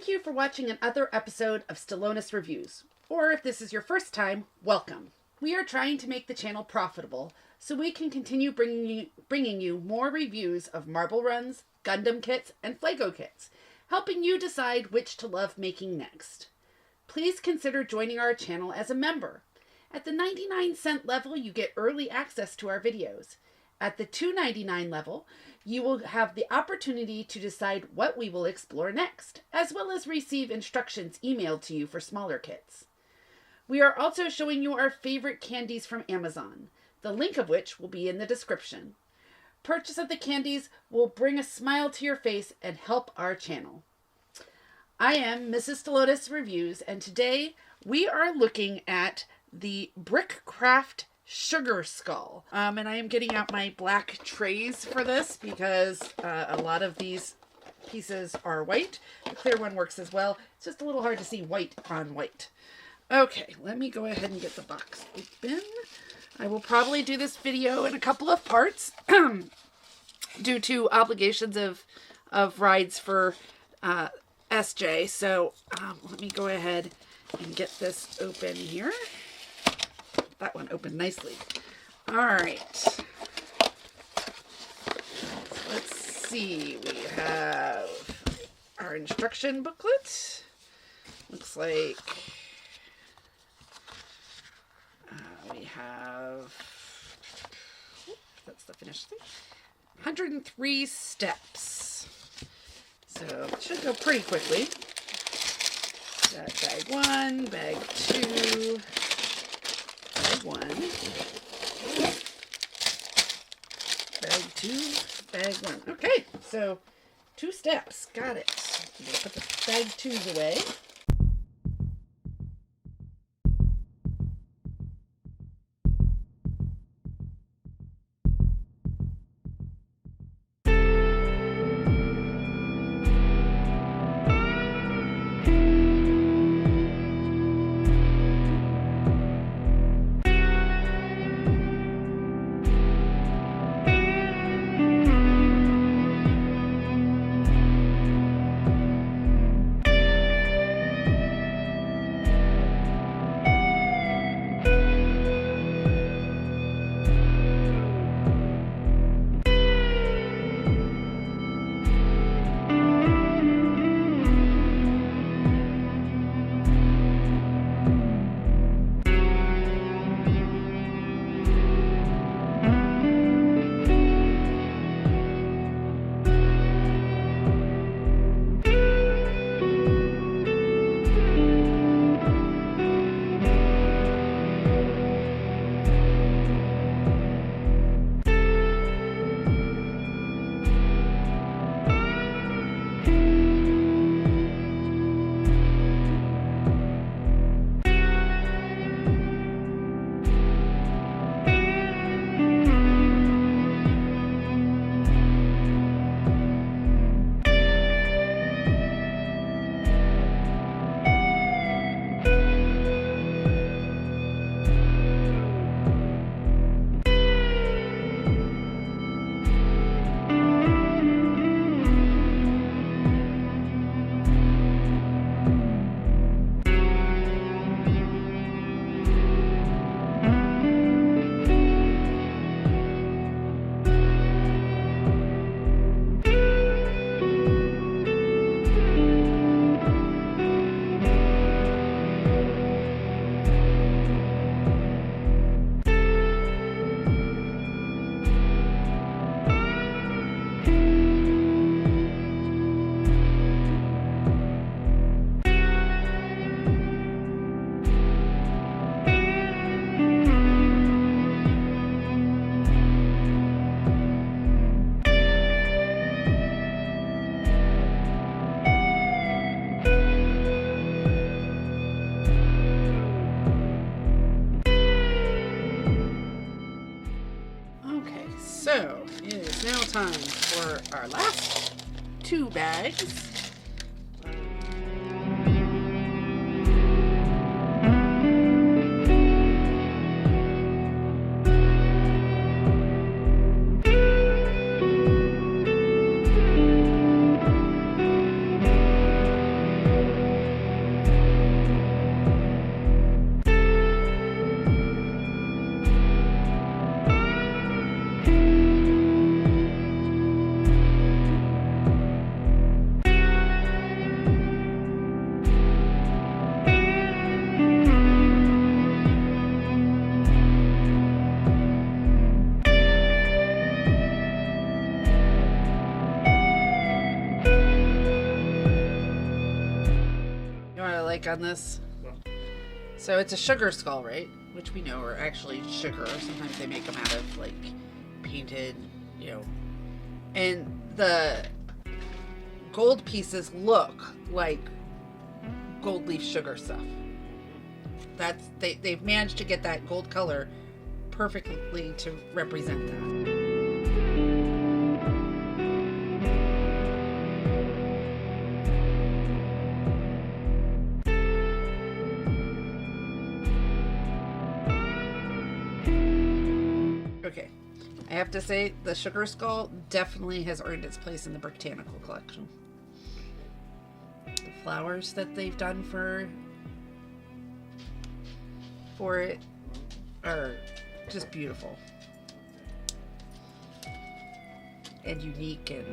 Thank you for watching another episode of Stallones Reviews, or if this is your first time, welcome. We are trying to make the channel profitable so we can continue bringing you more reviews of marble runs, Gundam kits, and Flego kits, helping you decide which to love making next. Please consider joining our channel as a member. At the 99-cent level, you get early access to our videos. At the $2.99 level, you will have the opportunity to decide what we will explore next, as well as receive instructions emailed to you for smaller kits. We are also showing you our favorite candies from Amazon, the link of which will be in the description. Purchase of the candies will bring a smile to your face and help our channel. I am Mrs. Stallones Reviews, and today we are looking at the Brickcraft Sugar Skull. And I am getting out my black trays for this because a lot of these pieces are white. The clear one works as well. It's just a little hard to see white on white. Okay, let me go ahead and get the box open. I will probably do this video in a couple of parts due to obligations of rides for SJ. So let me go ahead and get this open here. That one opened nicely. All right. Let's see. We have our instruction booklet. Looks like we have, that's the finished thing, 103 steps. So it should go pretty quickly. Got bag 1, bag 2, bag 1, bag 2, bag 1. Okay, so 2 steps. Got it. I'm going to put the bag 2s away. So, it is now time for our last 2 bags. like on this? So it's a sugar skull, right? Which we know are actually sugar. Sometimes they make them out of like painted, you know. And the gold pieces look like gold leaf sugar stuff. They've managed to get that gold color perfectly to represent that. Okay, I have to say the sugar skull definitely has earned its place in the Brickcraft collection. The flowers that they've done for it are just beautiful and unique and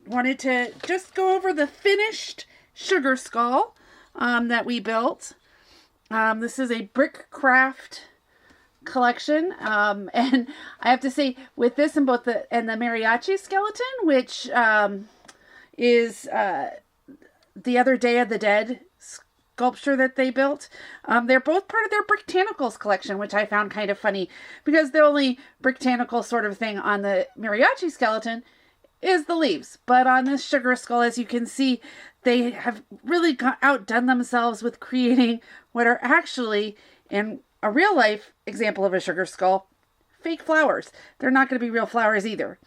wanted to just go over the finished sugar skull that we built. This is a Brickcraft collection, and I have to say with this and both the mariachi skeleton, which is the other Day of the Dead sculpture that they built, they're both part of their Bricktanicles collection, which I found kind of funny because the only Bricktanical sort of thing on the mariachi skeleton is the leaves. But on this sugar skull, as you can see, they have really outdone themselves with creating what are actually, in a real life example of a sugar skull, fake flowers. They're not going to be real flowers either.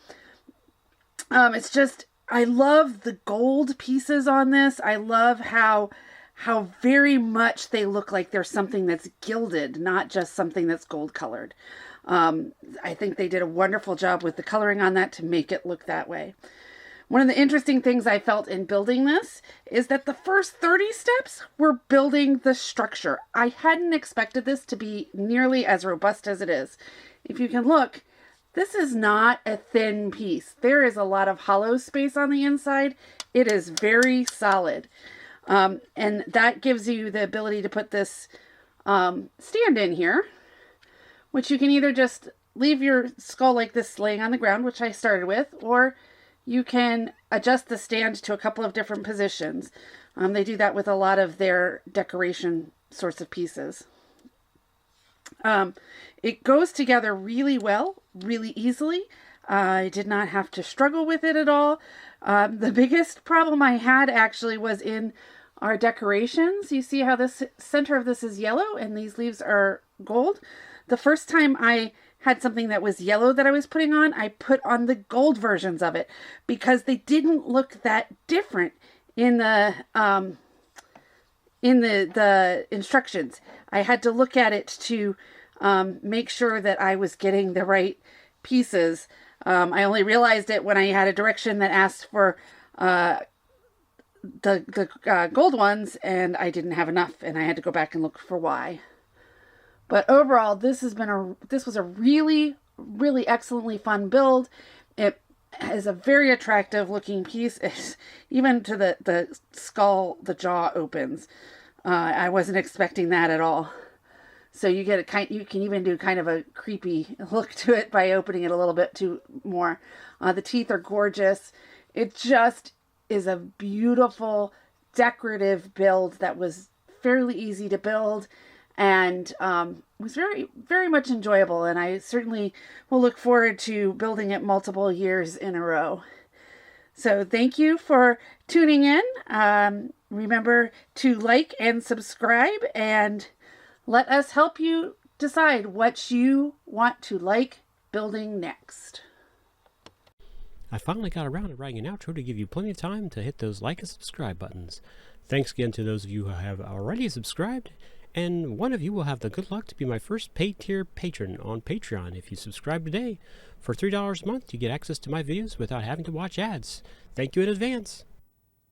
It's just, I love the gold pieces on this. I love how very much they look like they're something that's gilded, not just something that's gold colored. I think they did a wonderful job with the coloring on that to make it look that way. One of the interesting things I felt in building this is that the first 30 steps were building the structure. I hadn't expected this to be nearly as robust as it is. If you can look, this is not a thin piece. There is a lot of hollow space on the inside. It is very solid. And that gives you the ability to put this stand in here, which you can either just leave your skull like this laying on the ground, which I started with, or you can adjust the stand to a couple of different positions. They do that with a lot of their decoration sorts of pieces. It goes together really well, really easily. I did not have to struggle with it at all. The biggest problem I had actually was in our decorations. You see how this center of this is yellow and these leaves are gold? The first time I had something that was yellow that I was putting on, I put on the gold versions of it because they didn't look that different in the instructions. I had to look at it to make sure that I was getting the right pieces. I only realized it when I had a direction that asked for the gold ones, and I didn't have enough, and I had to go back and look for why. But overall, this was a really, really excellently fun build. It is a very attractive looking piece. Even to the skull, the jaw opens. I wasn't expecting that at all. So you can even do kind of a creepy look to it by opening it a little bit more. The teeth are gorgeous. It just is a beautiful decorative build that was fairly easy to build and was very, very much enjoyable. And I certainly will look forward to building it multiple years in a row. So thank you for tuning in. Remember to like and subscribe, and let us help you decide what you want to like building next. I finally got around to writing an outro to give you plenty of time to hit those like and subscribe buttons. Thanks again to those of you who have already subscribed, and one of you will have the good luck to be my first paid tier patron on Patreon if you subscribe today. For $3 a month, you get access to my videos without having to watch ads. Thank you in advance.